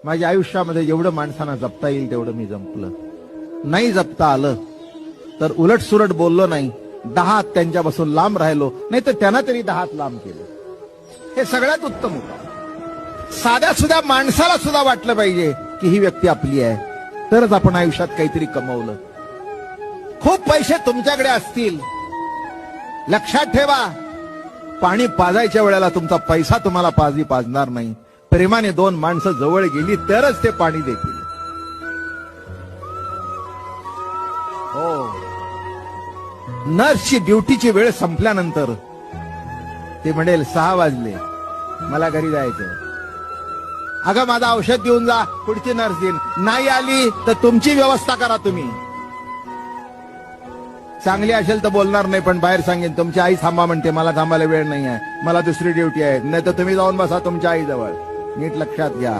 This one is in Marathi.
माझ्या आयुष्यामध्ये जेवढं माणसांना जपता येईल तेवढं मी जपलं. नाही जपता आलं तर उलट सुलट बोललो नाही, 10 हात त्यांच्यापासून लांब राहिलो, नाही तर त्यांना तरी 10 हात लांब केलं. हे सगळ्यात उत्तम उपाय. साध्या सुद्धा माणसाला सुद्धा वाटलं पाहिजे की ही व्यक्ती आपली आहे, तरच आपण आयुष्यात काहीतरी कमवलं. खूप पैसे तुमच्याकडे असतील, लक्षात ठेवा, पाणी पाजायच्या वेळेला तुमचा पैसा तुम्हाला पाजणार नाही. प्रेमाने 2 माणसं जवळ गेली तरच ते पाणी देतील. हो, नर्सची ड्युटीची वेळ संपल्यानंतर ते म्हणेल 6 वाजले, मला घरी जायचं. अगं माझं औषध देऊन जा, पुढची नर्स देईन. नाही आली तर तुमची व्यवस्था करा तुम्ही. चांगली असेल तर बोलणार नाही, पण बाहेर सांगेन तुमची आई थांबा म्हणते, मला थांबायला वेळ नाही आहे, मला दुसरी ड्युटी आहे. नाही तर तुम्ही जाऊन बसा तुमच्या आईजवळ. नीट लक्षात घ्या.